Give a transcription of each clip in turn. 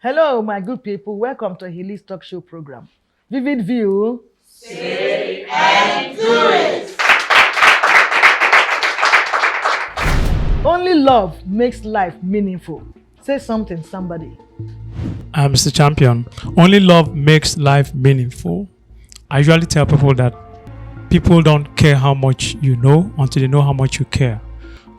Hello, my good people. Welcome to Healy's Talk Show program. Vivid View. Say and do it. Only love makes life meaningful. Say something, somebody. I'm Mr. Champion. Only love makes life meaningful. I usually tell people that people don't care how much you know until they know how much you care.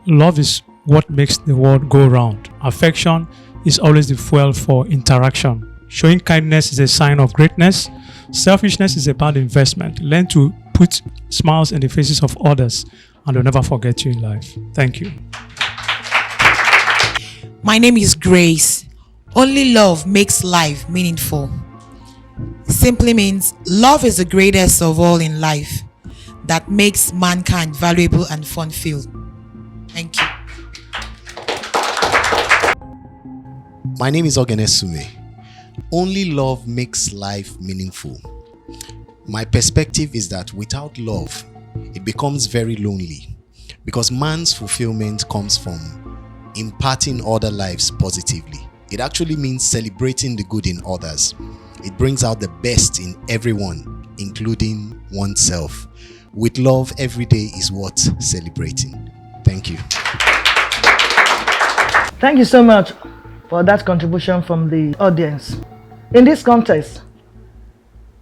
Love is what makes the world go round. Affection is always the fuel for interaction. Showing kindness is a sign of greatness. Selfishness is a bad investment. Learn to put smiles in the faces of others and they'll never forget you in life. Thank you. My name is Grace. Only love makes life meaningful. Simply means love is the greatest of all in life that makes mankind valuable and fun-filled. Thank you. My name is Ogenesume. Only love makes life meaningful. My perspective is that without love, it becomes very lonely because man's fulfillment comes from imparting other lives positively. It actually means celebrating the good in others. It brings out the best in everyone, including oneself. With love, every day is worth celebrating. Thank you. Thank you so much for that contribution from the audience. In this context,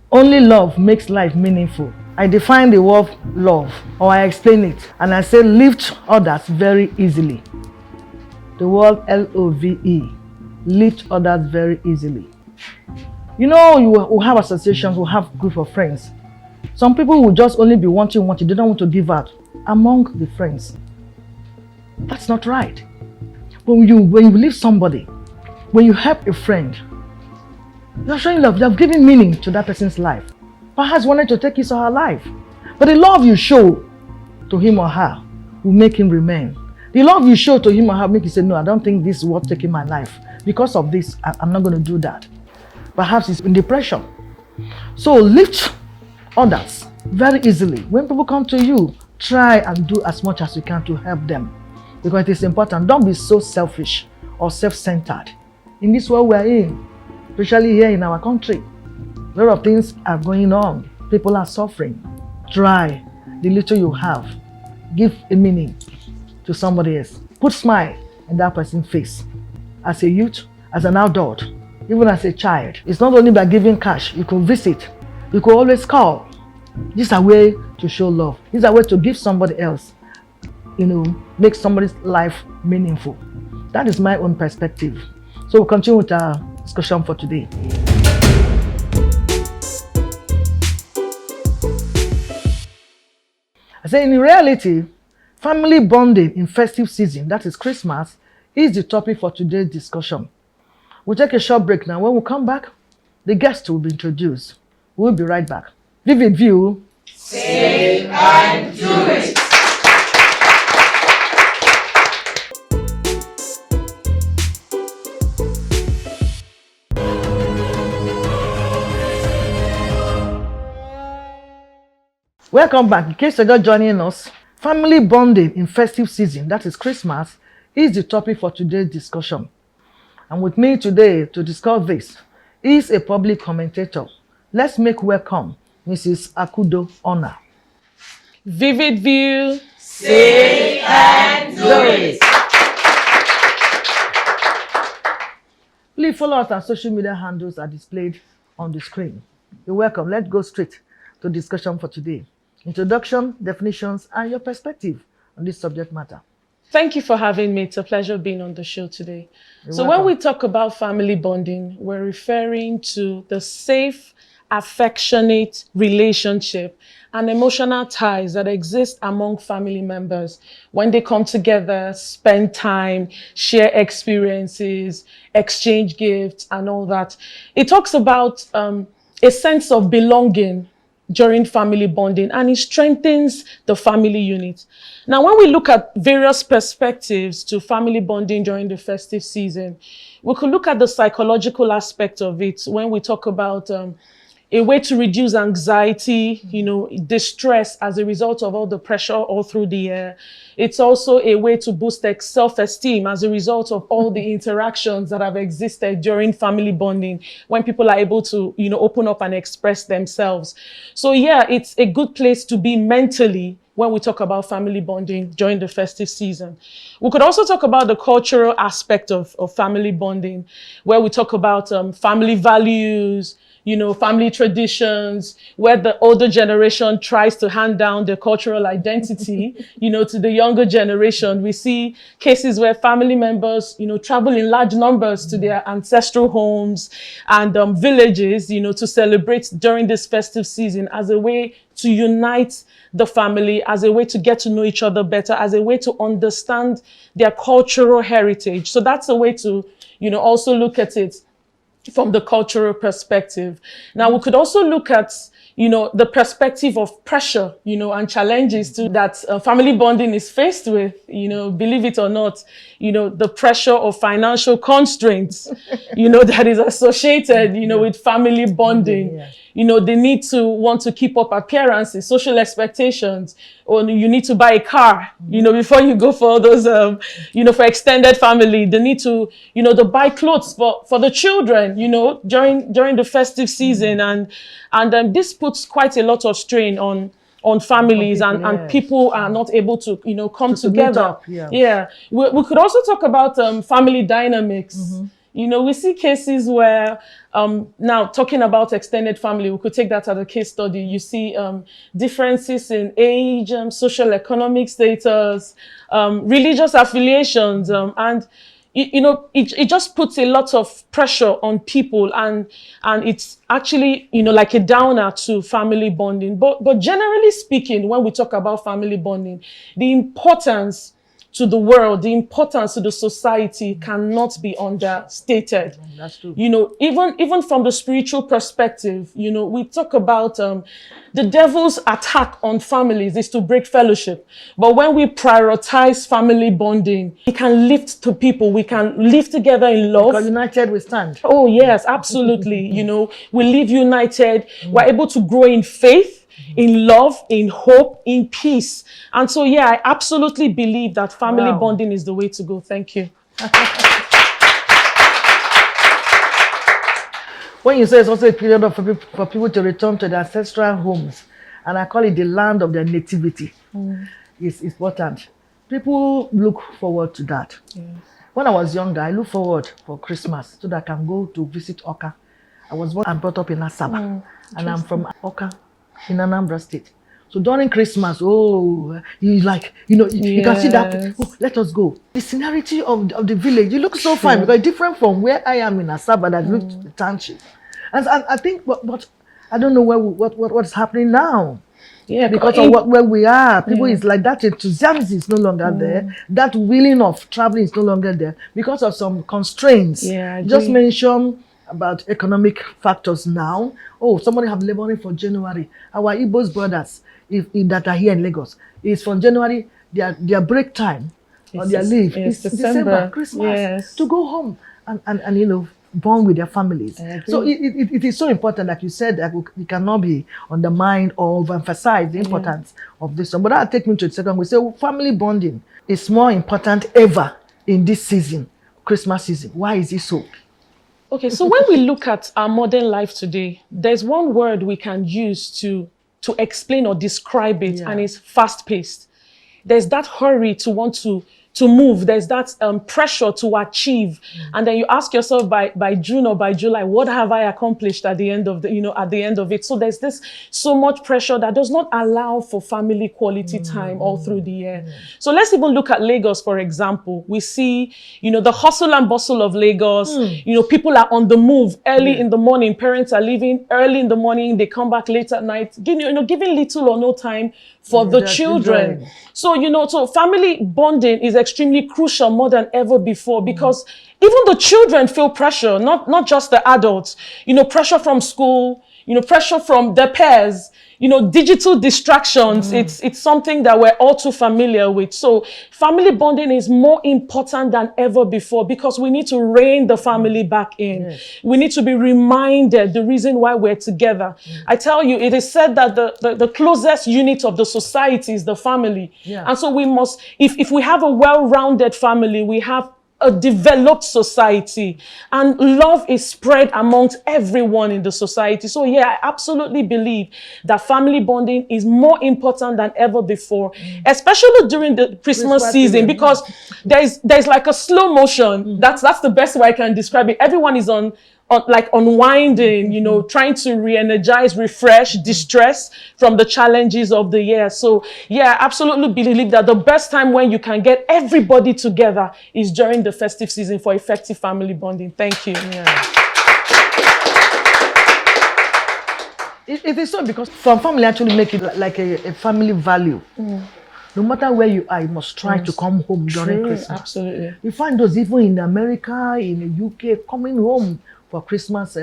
only love makes life meaningful. I define the word love, or I explain it, and I say lift others very easily. The word L-O-V-E, lift others very easily. You know, you will have associations, will have group of friends. Some people will just only be wanting what you don't want to give out among the friends. That's not right. When you lift somebody, when you help a friend, you're showing love, you're giving meaning to that person's life. Perhaps wanting to take his or her life. But the love you show to him or her will make him remain. The love you show to him or her will make you say, no, I don't think this is worth taking my life. Because of this, I'm not going to do that. Perhaps it's in depression. So lift others very easily. When people come to you, try and do as much as you can to help them. Because it is important. Don't be so selfish or self-centered. In this world we're in, especially here in our country, a lot of things are going on. People are suffering. Try the little you have. Give a meaning to somebody else. Put smile in that person's face. As a youth, as an adult, even as a child. It's not only by giving cash. You could visit. You could always call. This is a way to show love. This is a way to give somebody else, make somebody's life meaningful. That is my own perspective. So we'll continue with our discussion for today. I say in reality, family bonding in festive season, that is Christmas, is the topic for today's discussion. We'll take a short break now. When we come back, the guest will be introduced. We'll be right back. Vivid View. Say and do it. Welcome back. In case you're just joining us, family bonding in festive season, that is Christmas, is the topic for today's discussion. And with me today to discuss this is a public commentator. Let's make welcome Mrs. Akudo Honor. Vivid View. Say and do it. Please follow us. Our social media handles are displayed on the screen. You're welcome. Let's go straight to discussion for today. Introduction, definitions, and your perspective on this subject matter. Thank you for having me. It's a pleasure being on the show today. You're so welcome. when we talk about family bonding, we're referring to the safe, affectionate relationship and emotional ties that exist among family members when they come together, spend time, share experiences, exchange gifts, and all that. It talks about a sense of belonging during family bonding, and it strengthens the family unit. Now, when we look at various perspectives to family bonding during the festive season, we could look at the psychological aspect of it when we talk about a way to reduce anxiety, distress as a result of all the pressure all through the year. It's also a way to boost self-esteem as a result of all the interactions that have existed during family bonding, when people are able to, open up and express themselves. So yeah, it's a good place to be mentally when we talk about family bonding during the festive season. We could also talk about the cultural aspect of family bonding, where we talk about family values, family traditions, where the older generation tries to hand down their cultural identity, to the younger generation. We see cases where family members, travel in large numbers to their ancestral homes and villages, to celebrate during this festive season as a way to unite the family, as a way to get to know each other better, as a way to understand their cultural heritage. So that's a way to, also look at it from the cultural perspective. Now, we could also look at, the perspective of pressure, and challenges too that family bonding is faced with, believe it or not, the pressure of financial constraints, that is associated, with family bonding. Yeah. They need to want to keep up appearances, social expectations, or you need to buy a car, before you go for those, for extended family. They need to, to buy clothes for the children, during the festive season. And this puts quite a lot of strain on families, people, and yes. people are not able to, come To meet together. up, yeah. Yeah. We could also talk about family dynamics. We see cases where, now talking about extended family, we could take that as a case study. You see differences in age, social economic status, religious affiliations, and it just puts a lot of pressure on people, and it's actually, like a downer to family bonding. But generally speaking, when we talk about family bonding, the importance to the world, the importance to the society cannot be understated. That's true. Even from the spiritual perspective, we talk about the devil's attack on families is to break fellowship. But when we prioritize family bonding, we can lift to people, we can live together in love. Because united we stand. Oh, yes, absolutely. We live united. We're able to grow in faith, in love, in hope, in peace. And so, yeah, I absolutely believe that family Wow. bonding is the way to go. Thank you. When you say it's also a period for people to return to their ancestral homes, and I call it the land of their nativity, it's important. People look forward to that. Yeah. When I was younger, I looked forward for Christmas so that I can go to visit Oka. I was born and brought up in Asaba, and I'm from Oka in Anambra State. So during Christmas, you can see that, Yes. let us go. The scenery of the village, it looks so fine because it's different from where I am in Asaba that looks the township. And I think, but I don't know what's happening now. Yeah, Because of where we are, people is like that enthusiasm is no longer there. That willing of traveling is no longer there because of some constraints. Yeah, I Just agree. mention about economic factors now. Oh, somebody have laboring for January. Our Igbo's brothers, if that are here in Lagos, is from January. Their break time or their leave is December, Christmas, yes. to go home and bond with their families. So it is so important, like you said, that we cannot be undermined or overemphasize the importance of this one. But that'll take me to the second. We say family bonding is more important ever in this season, Christmas season. Why is it so? Okay, so when we look at our modern life today, there's one word we can use to explain or describe it, and it's fast-paced. There's that hurry to want to move. There's that pressure to achieve. And then you ask yourself by June or by July, what have I accomplished at the end of it? So there's this so much pressure that does not allow for family quality time all through the year. So let's even look at Lagos, for example. We see, the hustle and bustle of Lagos. People are on the move early in the morning. Parents are leaving early in the morning. They come back late at night, giving little or no time for the children. So, so family bonding is extremely crucial more than ever before, because even the children feel pressure, not just the adults, pressure from school, pressure from their peers, digital distractions. It's something that we're all too familiar with. So family bonding is more important than ever before because we need to rein the family back in. Yes. We need to be reminded the reason why we're together. I tell you, it is said that the closest unit of the society is the family. Yeah. And so we must, if we have a well-rounded family, we have a developed society, and love is spread amongst everyone in the society. So yeah, I absolutely believe that family bonding is more important than ever before, especially during the Christmas season, because there's like a slow motion. That's the best way I can describe it. Everyone is on like unwinding, trying to re-energize, refresh, distress from the challenges of the year. So yeah, I absolutely believe that the best time when you can get everybody together is during the festive season for effective family bonding. Thank you. Yeah. It is so because some family actually make it like a family value. No matter where you are, you must try to come home during Christmas. Absolutely. You find those even in America, in the UK, coming home for Christmas,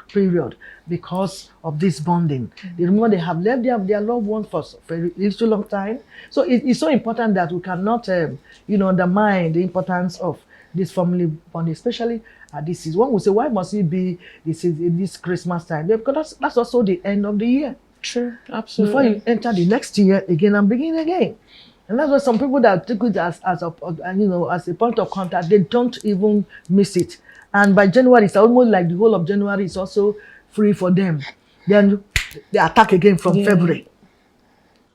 period because of this bonding. They remember they have left their loved ones for a little long time. So it's so important that we cannot, undermine the importance of this family bonding, especially at this season. One will say, why must it be this Christmas time? Because that's also the end of the year. True, absolutely. Before you enter the next year again and begin again. And that's why some people that take it as a point of contact, they don't even miss it. And by January, it's almost like the whole of January is also free for them. Then they attack again from February.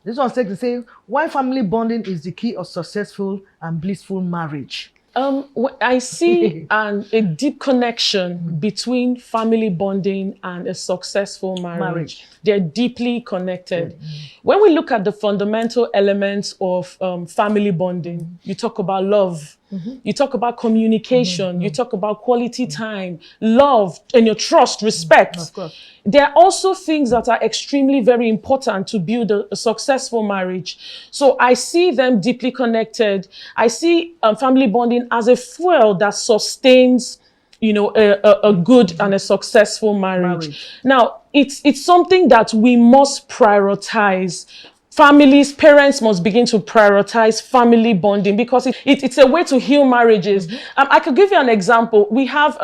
This one's to say why family bonding is the key of successful and blissful marriage. I see a deep connection between family bonding and a successful marriage. They're deeply connected. When we look at the fundamental elements of family bonding, you talk about love, you talk about communication, you talk about quality time, love, and your trust, respect. Of course. There are also things that are extremely very important to build a successful marriage. So I see them deeply connected. I see family bonding as a fuel that sustains, a good and a successful marriage. Now, it's something that we must prioritize. Families, parents must begin to prioritize family bonding because it's a way to heal marriages. I could give you an example. We have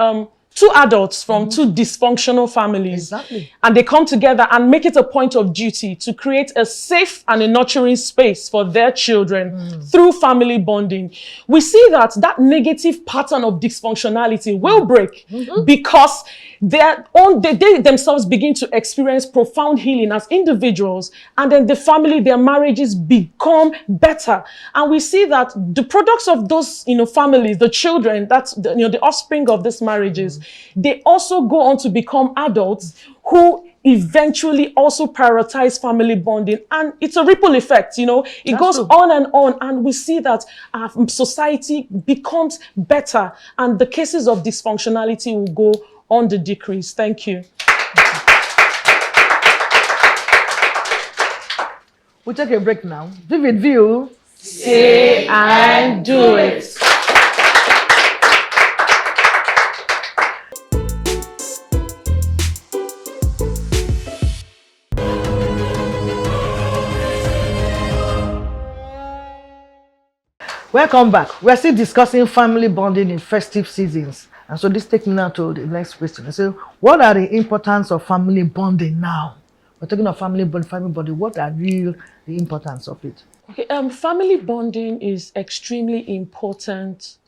two adults from two dysfunctional families. Exactly. And they come together and make it a point of duty to create a safe and a nurturing space for their children through family bonding. We see that negative pattern of dysfunctionality will break because they themselves begin to experience profound healing as individuals, and then the family, their marriages become better. And we see that the products of those, families, the children, that's the offspring of these marriages, they also go on to become adults who eventually also prioritize family bonding, and it's a ripple effect. It goes on, and we see that our society becomes better, and the cases of dysfunctionality will go on the decrease. Thank you. We'll take a break now. Vivid View. Say and do it. Welcome back. We're still discussing family bonding in festive seasons. And so this takes me now to the next question. So what are the importance of family bonding now? We're talking of family bonding. What are the importance of it? Okay, family bonding is extremely important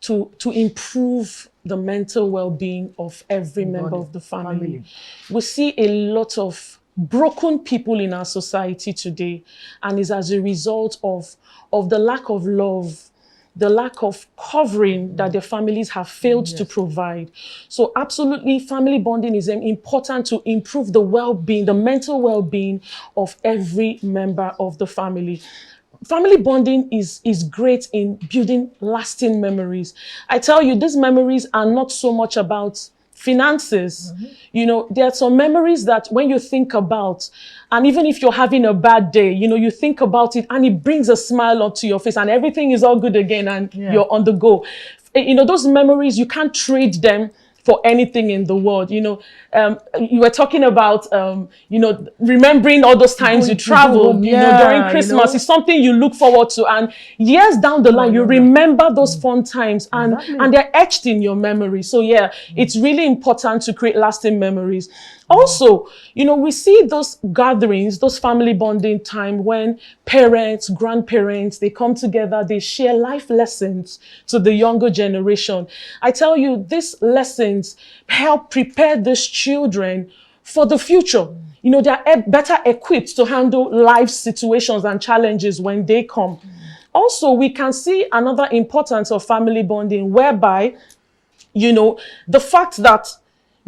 to improve the mental well-being of every member of the family. We see a lot of broken people in our society today, and it's as a result of the lack of love, the lack of covering that their families have failed to provide. So absolutely, family bonding is important to improve the well-being, the mental well-being of every member of the family. Family bonding is great in building lasting memories. I tell you, these memories are not so much about finances. There are some memories that when you think about, and even if you're having a bad day, you think about it and it brings a smile onto your face and everything is all good again and you're on the go. Those memories, you can't trade them for anything in the world. You were talking about, remembering all those times you traveled, during Christmas. It's something you look forward to. And years down the line, you remember those fun times and they're etched in your memory. So yeah, it's really important to create lasting memories. Also, we see those gatherings, those family bonding time when parents, grandparents, they come together, they share life lessons to the younger generation. I tell you, these lessons help prepare these children for the future. They are better equipped to handle life situations and challenges when they come. Also, we can see another importance of family bonding whereby, the fact that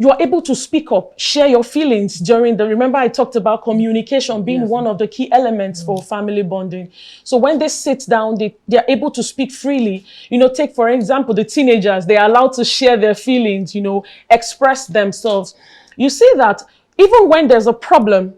you are able to speak up, share your feelings remember I talked about communication being one of the key elements for family bonding. So when they sit down, they're able to speak freely. Take, for example, the teenagers, they're allowed to share their feelings, express themselves. You see that even when there's a problem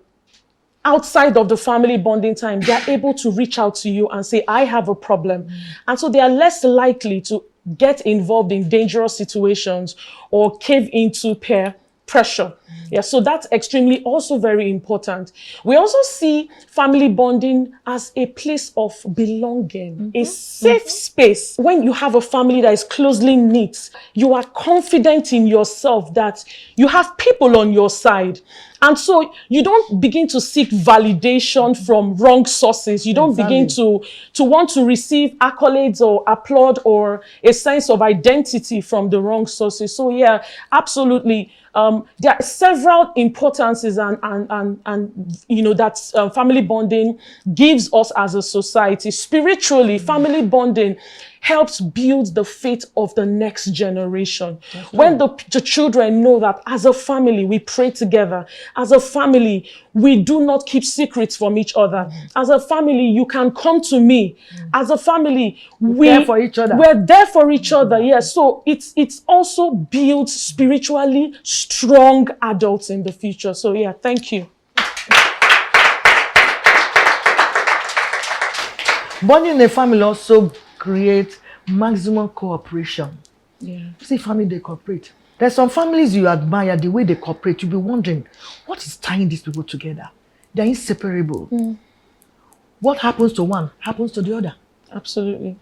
outside of the family bonding time, they're able to reach out to you and say, I have a problem. And so they are less likely to get involved in dangerous situations or cave into peer pressure. Yeah, so that's extremely also very important. We also see family bonding as a place of belonging, a safe space. When you have a family that is closely knit, you are confident in yourself that you have people on your side. And so you don't begin to seek validation from wrong sources. You don't begin to want to receive accolades or applaud or a sense of identity from the wrong sources. So yeah, absolutely. There are several importances and that family bonding gives us as a society. Spiritually, family bonding helps build the faith of the next generation. When the children know that as a family, we pray together. As a family, we do not keep secrets from each other. As a family, you can come to me. As a family, we're there for each other. We're there for each other. Yes. So it's also builds spiritually strong adults in the future. So yeah, thank you. Bonding in a family also create maximum cooperation. Yeah. See, family, they cooperate. There's some families you admire, the way they cooperate. You'll be wondering, what is tying these people together? They're inseparable. What happens to one happens to the other. Absolutely.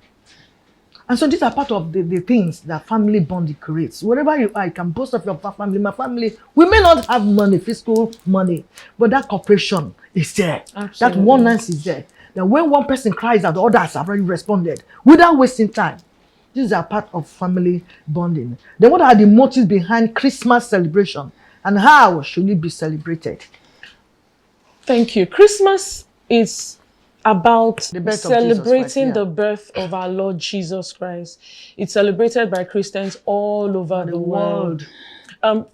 And so these are part of the things that family bonding creates. Wherever you are, you can boast of your family. My family, we may not have money, fiscal money, but that cooperation is there. Absolutely. That oneness is there. That when one person cries out, the others have already responded without wasting time. These are part of family bonding. Then what are the motives behind Christmas celebration and how should it be celebrated? Thank you. Christmas is about celebrating the birth of our Lord Jesus Christ. It's celebrated by Christians all over the world.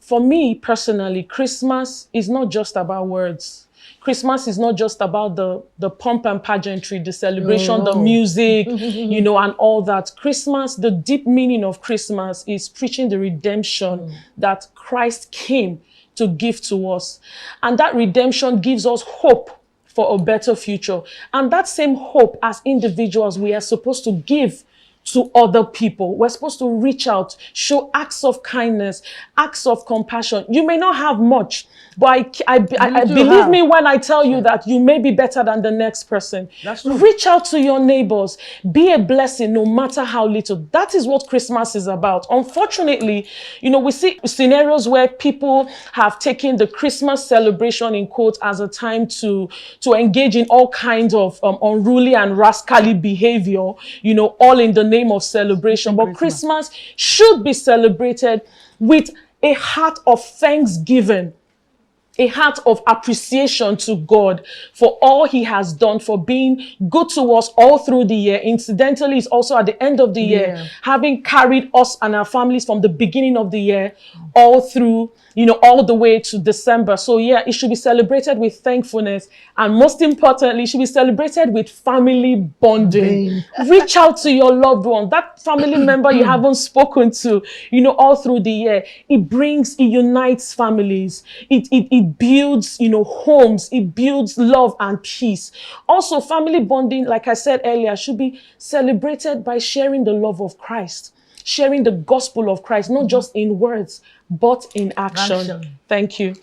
For me personally, Christmas is not just about words. Christmas is not just about the pomp and pageantry, the celebration, the music, and all that. Christmas, the deep meaning of Christmas is preaching the redemption that Christ came to give to us. And that redemption gives us hope for a better future. And that same hope as individuals, we are supposed to give to other people. We're supposed to reach out, show acts of kindness, acts of compassion. You may not have much, but I believe me when I tell you that you may be better than the next person. That's true. Reach out to your neighbors. Be a blessing no matter how little. That is what Christmas is about. Unfortunately, we see scenarios where people have taken the Christmas celebration in quotes as a time to engage in all kinds of unruly and rascally behavior, all in the name of celebration. But Christmas should be celebrated with a heart of thanksgiving, a heart of appreciation to God for all he has done, for being good to us all through the year. Incidentally, it's also at the end of the year, having carried us and our families from the beginning of the year all through, all the way to December. So yeah, it should be celebrated with thankfulness. And most importantly, it should be celebrated with family bonding. Reach out to your loved one, that family member you haven't spoken to, all through the year. It unites families. It builds, homes. It builds love and peace. Also, family bonding, like I said earlier, should be celebrated by sharing the love of Christ. sharing the gospel of Christ, not just in words, but in action. Action. Thank you.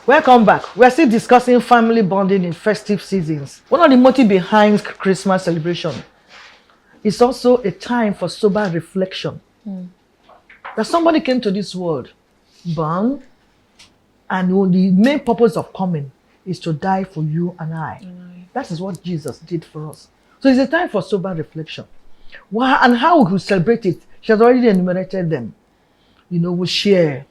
Welcome back. We're still discussing family bonding in festive seasons. One of the motives behind Christmas celebration is also a time for sober reflection. That somebody came to this world, born, and the main purpose of coming is to die for you and I. That is what Jesus did for us. So it's a time for sober reflection. Why and how we will celebrate it? She has already enumerated them. We share.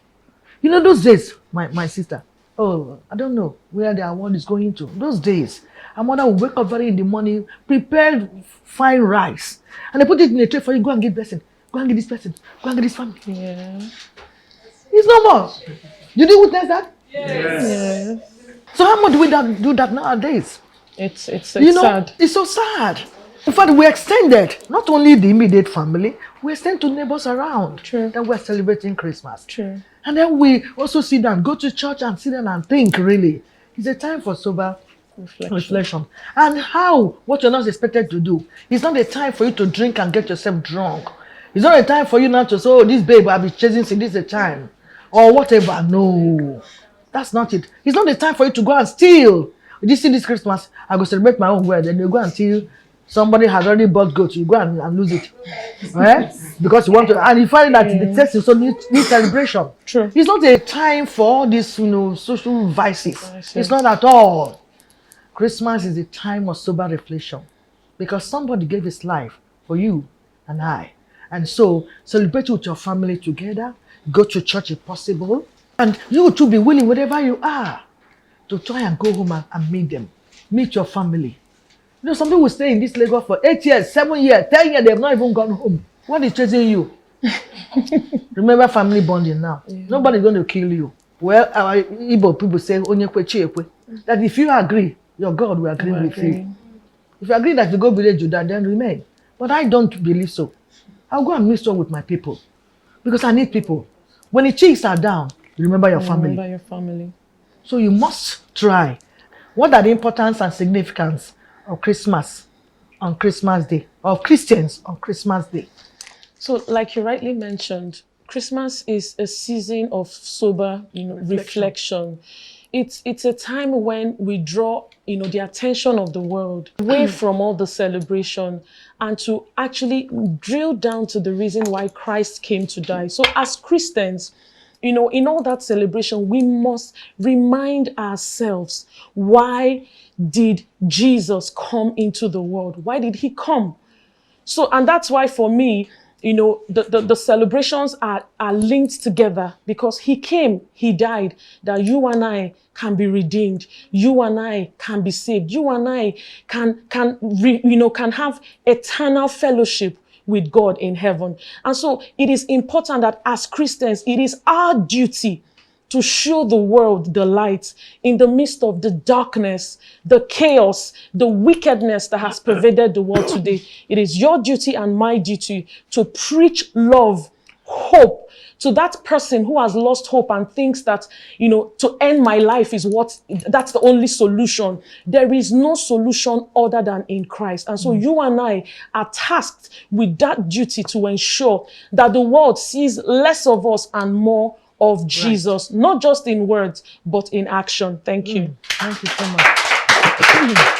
Those days, my sister, I don't know where the award is going to. Those days, our mother would wake up very in the morning, prepare fine rice, and they put it in a tray for you. Go and give blessing. Go and give this person. Go and give this family. Yeah. It's no more. Did you witness that? Yes. So how much do we do that nowadays? It's sad. It's so sad. In fact, we extended not only the immediate family, we extend to neighbors around. True. That we're celebrating Christmas. True. And then we also sit down, go to church and sit down and think, really. It's a time for sober reflection. And what you're not expected to do. It's not a time for you to drink and get yourself drunk. It's not a time for you now to say, this babe, I'll be chasing sin, this is a time. Or whatever. No. That's not it. It's not the time for you to go and steal. This Christmas, I go celebrate my own way. Then you go and steal. Somebody has already bought goats, you go and lose it. Right? Because you want to, and you find that the text is so need celebration. True. It's not a time for all these, social vices. It's not at all. Christmas is a time of sober reflection because somebody gave his life for you and I. And so, celebrate with your family together, go to church if possible, and you too be willing, wherever you are, to try and go home and meet them. Meet your family. Some people will stay in this Lagos for 8 years, 7 years, 10 years, they have not even gone home. What is chasing you? Remember family bonding now. Yeah. Nobody's going to kill you. Well, our Igbo people say, that if you agree, your God will agree with you. If you agree that you go village Judah, then remain. But I don't believe so. I'll go and minister with my people. Because I need people. When the cheeks are down, you remember your family. Remember your family. So you must try. What are the importance and significance of Christmas on Christmas Day, of Christians on Christmas Day? So, like you rightly mentioned, Christmas is a season of sober, reflection. It's a time when we draw, the attention of the world away from all the celebration and to actually drill down to the reason why Christ came to die. So, as Christians, in all that celebration, we must remind ourselves, why did Jesus come into the world? Why did he come? So, and that's why for me, the celebrations are linked together because he came, he died, that you and I can be redeemed. You and I can be saved. You and I can have eternal fellowship with God in heaven. And so it is important that as Christians, it is our duty to show the world the light in the midst of the darkness, the chaos, the wickedness that has pervaded the world today. It is your duty and my duty to preach love, hope to that person who has lost hope and thinks that, to end my life that's the only solution. There is no solution other than in Christ. And so you and I are tasked with that duty to ensure that the world sees less of us and more of Jesus, not just in words, but in action. Thank you. Thank you so much.